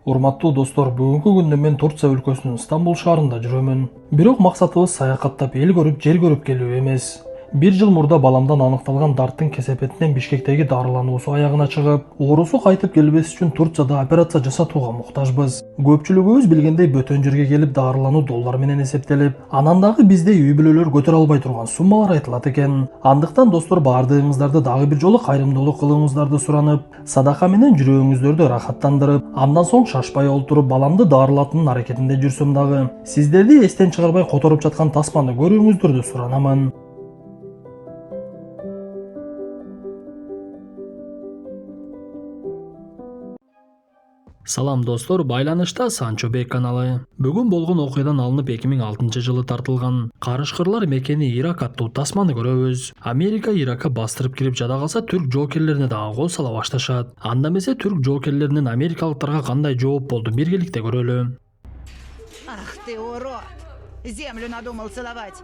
Урматтуу достор, бүгүнкү күндө мен Турция өлкөсүнүн Стамбул шаарында жүрөмүн. Бирок максатыбыз саякаттап эл көрүп, жер көрүп келүү эмес. Бир жыл мурда баламдан аныкталган дарттын кесепетинен Бишкектеги дарылануусу аягына чыгып, оорусу кайтып келбес үчүн Турцияда операция жасатууга муктажбыз. Көпчүлүгүбүз билгендей бөтөн жерге келип дарылануу доллар менен эсептелип, анан дагы биздей үй бүлөлөр көтөрө албай турган суммалар айтылат экен. Андыктан достор, баардыгыңыздарды дагы бир жолу кайрымдуулук кылууңуздарды суранып, садака менен жүрөгүңүздөрдү рахаттандырып, андан соң шашпай олтуруп баламды дарылатынын аракетинде жүрсөм дагы, сиздерди эстен чыгарбай которуп жаткан тасманы көрүүңүздөрдү суранамын. Салам достор, байланышта Санчо Бек каналы. Бүгүн болгон окуядан алынып 2006-жылы тартылган карышкырлар мекени Ирак аттуу тасманы көрөбүз. Америка Иракка бастырып кирип жада калса, түрк жоокерлерине дагы кол сала башташат. Анда эмесе түрк жоокерлеринин америкалыктарга кандай жооп болду, биргеликте көрөлү. Ах ты урод! Землю надумал целовать.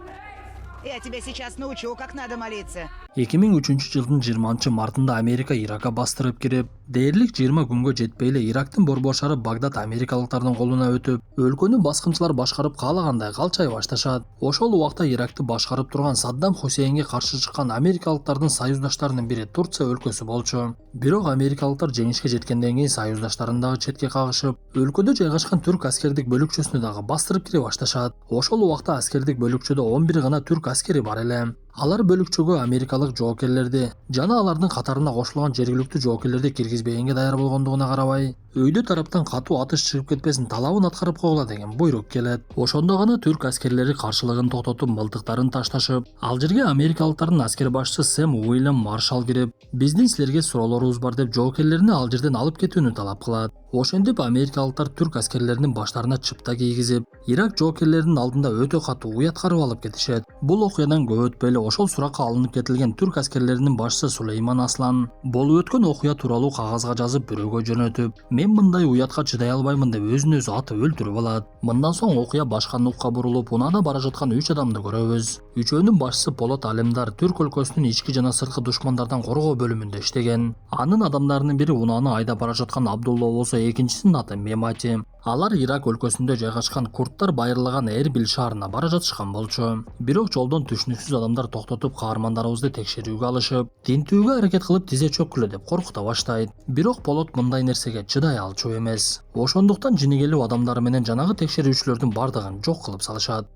Я тебя сейчас научу, как надо молиться. 2003-жылдын 20-мартында Америка Иракка бастырып кирип, дээрлик 20 күнгө жетпей эле Ирактын борбор шаары Багдад америкалыктардын колуна өтүп, өлкөнү баскынчылар башкарып каалагандай калчай башташат. Ошол убакта Иракты башкарып турган Саддам Хусейнге каршы чыккан америкалыктардын союздаштарынын бири Турция өлкөсү болчу. Бирок америкалыктар жеңишке жеткенден кийин союздаштарын дагы четке кагышып, өлкөдө жайгашкан түрк аскердик бөлүкчөсүнө дагы бастырып кире башташат. Ошол убакта аскердик бөлүкчөдө 11 гана түрк аскери бар эле. Алар бөлүкчөгө америкалык жоокерлерди жана алардын катарына кошулган жергиликтүү жоокерлерди киргизбегенге даяр болгондугуна карабай, өйдө тараптан катуу атыш чыгып кетпесин талабын аткарып койгула деген буйрук келет. Ошондо гана түрк аскерлери каршылыгын токтотуп, мылтыктарын ташташып, ал жерге америкалыктардын аскер башчысы Сэм Уильям Маршал кирип, биздин силерге суроолорубуз бар деп жоокерлерине ал жерден алып кетүүнү талап кылат. Ошентип америкалыктар түрк аскерлеринин баштарына чыпта кийгизип, Ирак жоокерлеринин алдында өтө катуу уяткарып алып кетишет. Бул окуядан көп өтпөй эле ошол суракка алынып кетилген түрк аскерлеринин башчысы Сулейман Аслан болуп өткөн окуя тууралуу кагазга жазып бирөөгө жөнөтүп, мен мындай уятка чыдай албаймын деп өзүн өзү атып өлтүрүп алат. Мындан соң окуя башка нукка бурулуп, унаада бара жаткан 3 адамды көрөбүз. Үчөөнүн башчысы Полот Алемдар түрк өлкөсүнүн ички жана сырткы душмандардан коргоо бөлүмүндө иштеген. Анын адамдарынын бири унааны айдап бара жаткан Абдулла болсо, экинчисинин аты Мемати. Алар Ирак өлкөсүндө жайгашкан курдтар байырлаган Эрбил шаарына бара жатышкан болчу. Бирок жолдон түшүнүксүз адамдар токтотуп, каармандарыбызды текшерүүгө алышып, тинтүүгө аракет кылып тизе чөккүлө деп коркута баштайт. Бирок Полот мындай нерсеге чыдай алчу эмес. Ошондуктан жинигелүү адамдары менен жанагы текшерүүчүлөрдүн бардыгын жок кылып салышат.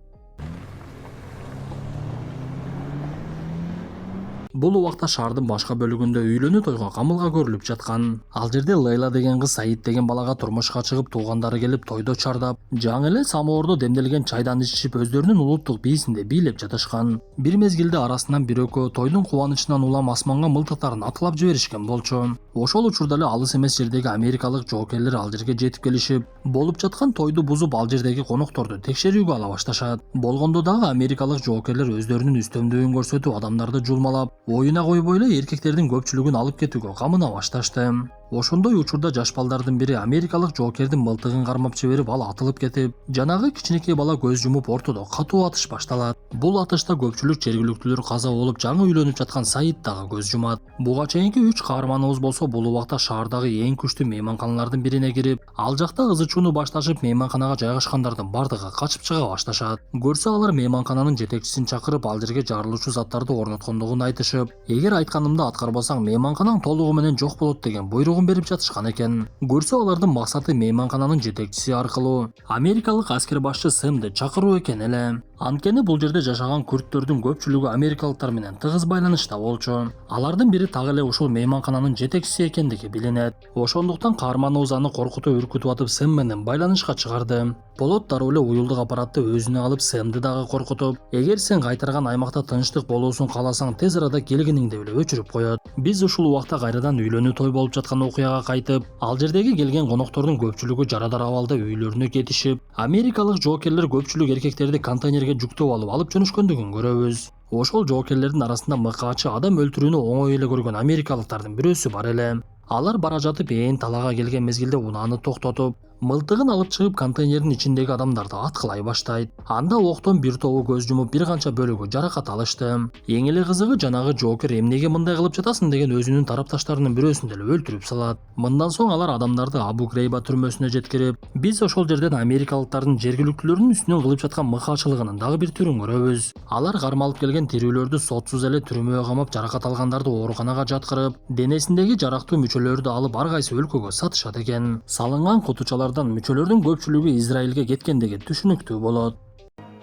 Бул убакта шаардын башка бөлүгүндө үйлөнүү тойго камылга көрүлүп жаткан. Ал жерде Лейла деген кыз Саид деген балага турмушка чыгып, туугандары келип тойдо чардап, жаңы эле самоордо демделген чайдан ичишип, өздөрүнүн улуттук бийсинде бийлеп жатышкан. Бир мезгилде арасынан бир экөө тойдун кубанычынан улам асманга мылтыктарын атылап жиберишкен болчу. Ошол учурда эле алыс эмес жердеги америкалык жоокерлер ал жерге жетип келишип, болуп жаткан тойду бузуп, ал жердеги конокторду текшерүүгө ала башташат. Болгондо дагы америкалык жоокерлер өздөрүнүн үстөмдүгүн көрсөтүп, адамдарды жулмалап, оюна койбой эле эркектердин көпчүлүгүн алып кетүүгө камына башташты. Ошондой учурда жаш балдардын бири америкалык жоокердин мылтыгын кармап жиберип, ал атылып кетип, жанагы кичинекей бала көз жумуп, ортодо катуу атыш башталат. Бул атышта көпчүлүк жергиликтүүлөр каза болуп, жаңы үйлөнүп жаткан Саид дагы көз жумат. Буга чейинки 3 каарманыбыз болсо, бул убакта шаардагы эң күчтүү мейманканалардын бирине кирип, ал жакта ызы чууну башташып, мейманканага жайгашкандардын бардыгы качып чыга башташат. Көрсө алар мейманкананын жетекчисин чакырып, ал жерге жарылуучу заттарды орноткондугун айтышып, эгер айтканымды аткарбасаң, мейманканаң толугу менен жок болот деген буйругун берип жатышкан экен. Көрсө алардын максаты мейманкананын жетекчиси аркылуу америкалык аскер башчы Сэмди чакыруу экен эле. Анткени бул жерде жашаган күрттөрдүн көпчүлүгү америкалыктар менен тыгыз байланышта болчу. Алардын бири так эле ушул мейманкананын жетекчиси экендиги билинет. Ошондуктан каарманыбыз аны коркутуп, үркүтүп атып, Сэм менен байланышка чыгарды. Полот дароо эле уюлдук аппаратты өзүнө алып, Сэмди дагы коркутуп, эгер сен кайтарган аймакта тынчтык болуусун кааласаң, тез арада келгениңди эле өчүрүп коет. Биз ушул убакта кайрадан үйлөнүү той болуп жаткан окуяга кайтып, ал жердеги келген коноктордун көпчүлүгү жарадар абалда үйлөрүнө кетишип, америкалык жоокерлер көпчүлүк эркектерди контейнерге жүктөп алып жөнөшкөндүгүн көрөбүз. Ошол жоокерлердин арасында мыкаачы, адам өлтүрүүнү оңой эле көргөн америкалыктардын бирөөсү бар эле. Алар бара жатып, талаага келген мезгилде унааны токтотуп, Мылтыгын алып чыгып контейнердин ичиндеги адамдарды аткылай баштайт. Анда октон бир тобу көз жумуп бир канча бөлүгү жаракат алышты. Эң эле кызыгы жанагы Джокер эмнеге мындай кылып жатасың деген өзүнүн тарапташтарынын бирөөсүн деле өлтүрүп салат. Мындан соң алар адамдарды Абу Грейба түрмөсүнө жеткирип, биз ошол жерден америкалыктардын жергиликтүүлөрдүн үстүнөн кылып жаткан мыкаачылыгынын дагы бир түрүн көрөбүз. Алар кармалып келген тирүүлөрдү сотсуз эле түрмөгө камап, жаракат алгандарды ооруканага жаткырып, денесиндеги жарактуу мүчөлөрдү алып ар кайсы өлкөгө сатышат экен. Салынган кутучалардан мүчөлөрдүн көпчүлүгү Израилге кеткендиги түшүнүктүү болот.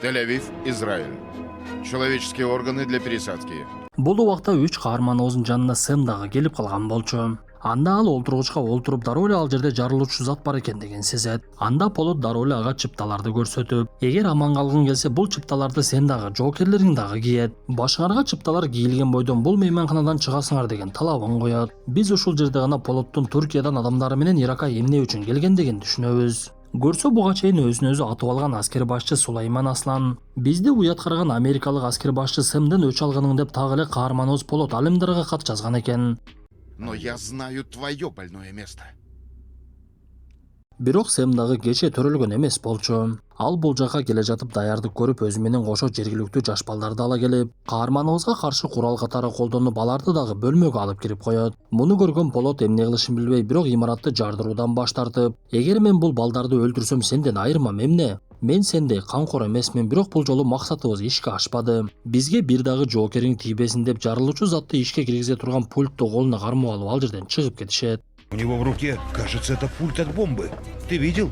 Тель-Авив, Израиль. Человеческие органы для пересадки. Бул убакта 3 каарманыбыздын жанына Сэм дагы келип калган болчу. Анда ал олтургучка олтуруп дароо эле ал жерде жарылуучу зат бар экендигин сезет. Анда Полот дароо эле ага чыпталарды көрсөтүп, эгер аман калгың келсе бул чыпталарды сен дагы, Джокерлериң дагы киет. Башкаларга чыпталар кийилген бойдон бул мейманканадан чыгасыңар деген талабын коет. Биз ушул жерде гана Полоттун Туркиядан адамдары менен Иракка эмне үчүн келгендигин түшүнөбүз. Көрсө буга чейин өзүн өзү атып алган аскер башчы Сулайман Аслан, бизди уят караган америкалык аскер башчы Сэмден өч алганың деп так эле каарманыбыз Полот Алимдарга кат жазган экен. Но я знаю твое больное место. Бирок Сэм дагы кече төрөлгөн эмес болчу. Ал бул жака келе жатып даярдык көрүп, өзү менен кошо жергиликтүү жаш балдарды ала келип, каарманыбызга каршы курал катары колдонуп, аларды дагы бөлмөгө алып кирип коет. Муну көргөн Полот эмне кылышын билбей, бирок имаратты жардыруудан баш тартып, эгер мен бул балдарды өлтүрсөм сенден айырмам эмне? Мен сендей канкор эмесмин, бирок бул жолу максатыбыз ишке ашпады. Бизге бир дагы Джокериң тийбесин деп жарылуучу затты ишке киргизе турган пультту колуна кармап алып ал жерден чыгып кетишет. У него в руке, кажется, это пульт от бомбы. Ты видел?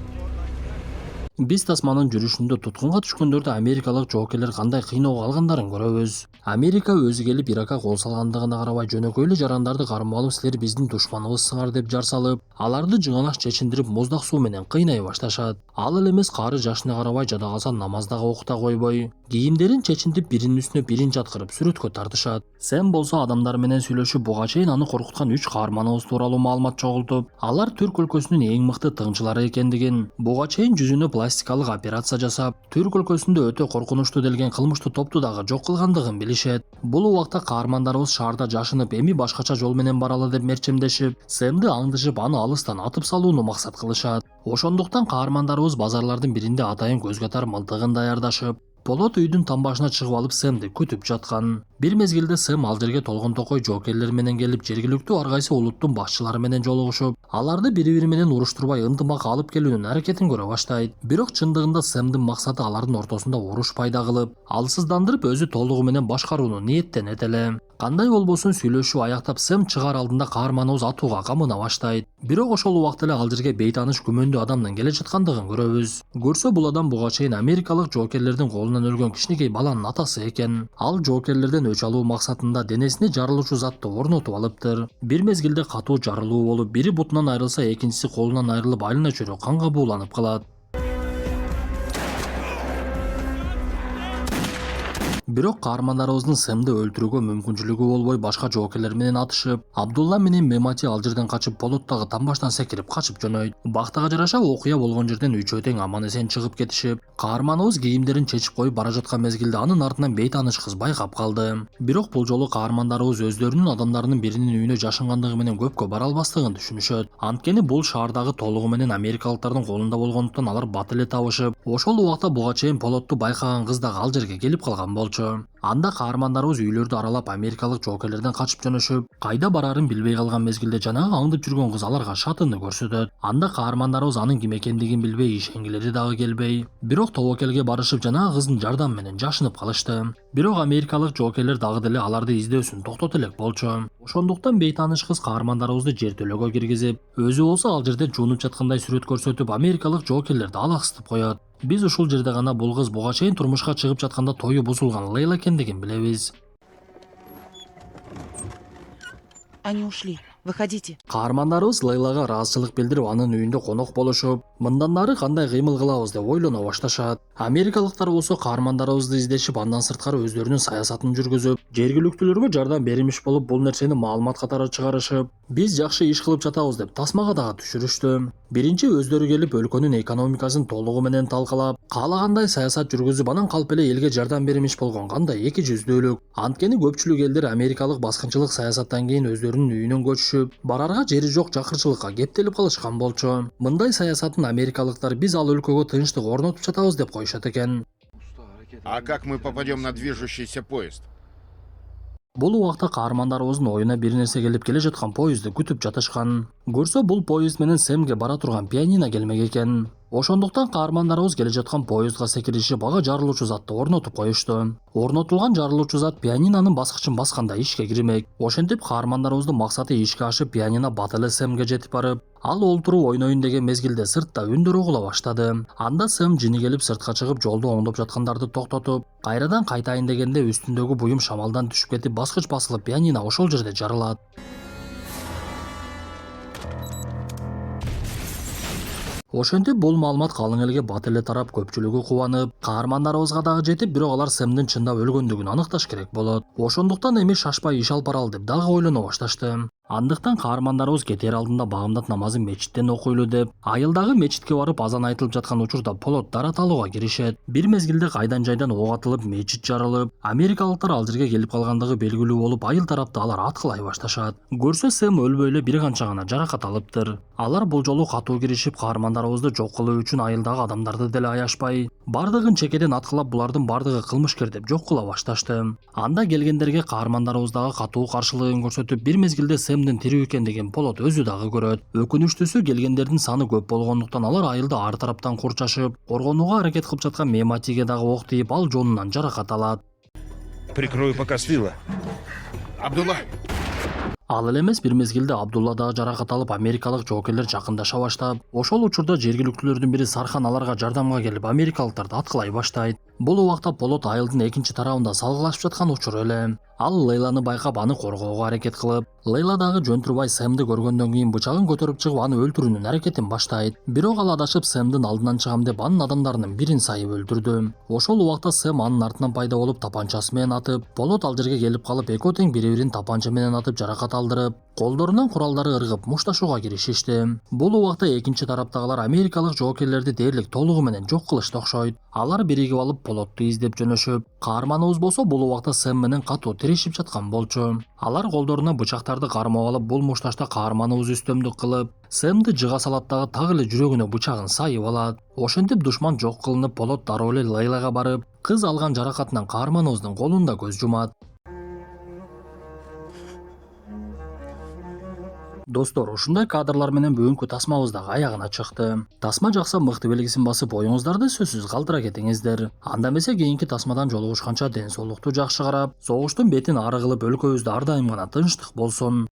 Биз тасманын жүрүшүндө туткунга түшкөндөрдү америкалык жоокерлер кандай кыйноого алгандарын көрөбүз. Америка өзү келип Иракка кол салгандыгына карабай жөнөкөй эле жарандарды кармап алып, силер биздин душманыбызсыңар деп жар салып, аларды жыганач чечиндирип муздак суу менен кыйнай башташат. Ал эле эмес, кары жашына карабай жада калса намаз дагы окута койбой, кийимдерин чечиндип биринин үстүнө бирин жаткырып сүрөткө тартышат. Сэм болсо адамдар менен сүйлөшүп, буга чейин аны коркуткан 3 каарманыбыз тууралуу маалымат чогултуп, алар Түрк өлкөсүнүн эң мыкты тыңчылары экендигин, буга чейин жүзүнө пластикалык операция жасап, Түрк өлкөсүндө өтө коркунучтуу делген кылмыштуу топту дагы жок кылгандыгын билишет. Бул убакта каармандарыбыз шаарда жашынып, эми башкача жол менен баралы деп мерчемдешип, Сэмди аңдышып, аны алыстан атып салууну максат кылышат. Ошондуктан каармандарыбыз базарлардын биринде атайын көзгө тар мылтыгын даярдашып, Полот үйдүн тамбашына чыгып алып Сэмди күтүп жаткан. Бир мезгилде Сэм ал жерге толгон токой жоокерлер менен келип, жергиликтүү ар кайсы улуттун башчылары менен жолугушуп, аларды бири-бири менен уруштурбай ынтымак алып келүүнүн аракетин көрө баштайт. Бирок чындыгында Сэмдин максаты алардын ортосунда уруш пайда кылып, алсыздандырып, өзү толугу менен башкарууну ниеттенет эле. Кандай болбосун сүйлөшүү аяктап, Сэм чыгаар алдында каарманыбыз атууга камына баштайт. Бирок ошол убакта эле ал жерге бейтааныш күмөндүү адамдын келе жаткандыгын көрөбүз. Көрсө бул адам буга чейин америкалык жоокерлердин колунан өлгөн кичинекей баланын атасы экен. Ал жоокерлерден өч алуу максатында денесине жарылуучу затты орнотуп алыптыр. Бир мезгилде катуу жарылуу болуп, бири бутунан айрылса, экинчиси колунан айрылып, айлана чөйрө канга бууланып калат. Бирок каармандарыбыздын Сэмди өлтүрүүгө мүмкүнчүлүгү болбой, башка жоокерлер менен атышып, Абдулла менен Мемати ал жерден качып, Полот дагы тамбаштан секирип качып жөнөйт. Бактыга жараша окуя болгон жерден үчөө тең аман эсен чыгып кетишип, каарманыбыз кийимдерин чечип коюп бара жаткан мезгилде анын артынан бейтааныш кыз байкап калды. Бирок бул жолу каармандарыбыз өздөрүнүн адамдарынын биринин үйүнө жашынгандыгы менен көпкө бара албастыгын түшүнүшөт. Анткени бул шаардагы толугу менен америкалыктардын колунда болгондуктан алар бат эле табышып, ошол убакта буга чейин Полотту байкаган кыз дагы ал жерге келип калган болчу. Анда каармандарыбыз үйлөрдү аралап, америкалык жоокерлерден качып жөнөшүп, кайда барарын билбей калган мезгилде жанагы аңдып жүргөн кыз аларга шатыны көрсөтөт. Анда каармандарыбыз анын ким экендигин билбей, ишенгилери дагы келбей, бирок тобокелге барышып, жанагы кыздын жардамы менен жашынып калышты. Бирок америкалык жоокерлер дагы деле аларды издөөсүн токтото элек болчу. Ошондуктан бейтааныш кыз каармандарыбызды жертөлөгө киргизип, өзү болсо ал жерде жуунуп жаткандай сүрөт көрсөтүп, америкалык жоокерлерди алаксытып коет. Биз ушул жерде гана бул кыз буга чейин турмушка чыгып жатканда тою бузулган Лейла экендигин билебиз. Они ушли. Выходите. Каармандарыбыз Лейлага ыраазычылык билдирип, анын үйүндө конок болушуп, мындан нары кандай кыймыл кылабыз деп ойлоно башташат. Америкалыктар болсо каармандарыбызды издешип, андан сырткары өздөрүнүн саясатын жүргүзүп, жергиликтүүлөргө жардам бермиш болуп, бул нерсени маалымат катары чыгарышып, биз жакшы иш кылып жатабыз деп тасмага дагы түшүрүштү. Биринчи өздөрү келип, өлкөнүн экономикасын толугу менен талкалап, каалагандай саясат жүргүзүп, анан калп эле элге жардам бермиш болгон кандай эки жүздүүлүк. Анткени көпчүлүк элдер америкалык баскынчылык саясаттан кийин өздөрүнүн үйүнөн көчүшүп, барарга Аларга жери жок жакырчылыкка кептелип калышкан болчу. Мындай саясатын америкалыктар биз ал өлкөгө тынчтык орнотуп жатабыз деп коюшат экен. А как мы попадем на движущийся поезд? Бул убакта каармандарыбыздын оюна бир нерсе келип келе жаткан поездди күтүп жатышкан. Көрсө бул поезд менен Сэмге бара турган пианино келмек экен. Ошондуктан каармандарыбыз келе жаткан поездга секиришип ага жарылуучу затты орнотуп коюшту. Орнотулган жарылуучу зат пианинонун баскычын басканда ишке кирмек. Ошентип каармандарыбыздын максаты ишке ашып, пианино бат эле Сэмге жетип барып, ал олтуруп ойнойн деген мезгилде сыртта үндөр угула баштады. Анда Сэм жини келип сыртка чыгып, жолду оңдоп жаткандарды токтотуп, кайрадан кайтайын дегенде үстүндөгү буюм шамалдан түшүп кетип, баскыч басылып, пианино ошол жерде жарылат. Ошентип бул маалымат калың элге бат эле тарап, көпчүлүгү кубанып, каармандарыбызга дагы жетип, бирок алар Сэмдин чындап өлгөндүгүн аныкташ керек болот. Ошондуктан эми шашпай иш алып баралы деп дагы ойлоно башташты. Андыктан каармандарыбыз кетер алдында багымдат намазын мечиттен окуйлу деп, айылдагы мечитке барып азан айтылып жаткан учурда полот дараталууга киришет. Бир мезгилде кайдан жайдан ок атылып, мечит жарылып, америкалыктар ал жерге келип калгандыгы белгилүү болуп, айыл тарапта алар аткылай башташат. Көрсө Сэм өлбөй эле бир канча гана жаракат алыптыр. Алар бул жолу катуу киришип, каармандарыбызды жок кылуу үчүн айылдагы адамдарды деле аяшпай, бардыгын чекеден аткылап, булардын бардыгы кылмышкер деп жок кыла башташты. Анда келгендерге каармандарыбыз дагы катуу каршылыгын көрсөтүп, бир мезгилде Сэмдин тирүү экендигин полот өзү дагы көрөт. Өкүнүчтүүсү келгендердин саны көп болгондуктан алар айылды ар тараптан курчашып, коргонууга аракет кылып жаткан Мематиге дагы ок тийип, ал жонунан жаракат алат. Прикрою пока с тыла. Абдулла! Ал эле эмес, бир мезгилде Абдулла дагы жаракат алып, америкалык жоокерлер жакындаша баштап, ошол учурда жергиликтүүлөрдүн бири Сархан аларга жардамга келип, америкалыктарды аткылай баштайт. Бул убакта полот айылдын экинчи тарабында салгылашып жаткан учур эле. Ал Лейланы байкап, аны коргоого аракет кылып, Лейла дагы жөн турбай Сэмди көргөндөн кийин бычагын көтөрүп чыгып, аны өлтүрүүнүн аракетин баштайт. Бирок ал адашып, Сэмдин алдынан чыгам деп, анын адамдарынын бирин сайып өлтүрдү. Ошол убакта Сэм анын артынан пайда болуп, тапанчасы менен атып, полот ал жерге келип калып, экөө тең бири-бирин тапанча менен атып жаракат алдырып, колдорунан куралдары ыргып, мушташууга киришишти. Бул убакта экинчи тараптагылар америкалык жоокерлерди дээрлик толугу менен жок кылышты окшойт. Алар биригип алып полотту издеп жөнөшүп, каарманыбыз болсо бул убакта Сэм менен катуу тирешип жаткан болчу. Алар колдоруна бычактарды кармап алып, бул мушташта каарманыбыз үстөмдүк кылып, Сэмди жыга салат дагы так эле жүрөгүнө бычагын сайып алат. Ошентип душман жок кылынып, полот дароо эле Лейлага барып, кыз алган жаракатынан каарманыбыздын колунда көз жумат. Достор, ушундай кадрлар менен бүгүнкү тасмабыз дагы аягына чыкты. Тасма жакса мыкты белгисин басып, оюңуздарды сөзсүз калтыра кетиңиздер. Анда эмесе кийинки тасмадан жолугушканча ден соолукту жакшы карап, согуштун бетин ары кылып, өлкөбүздө ар дайым гана тынчтык болсун.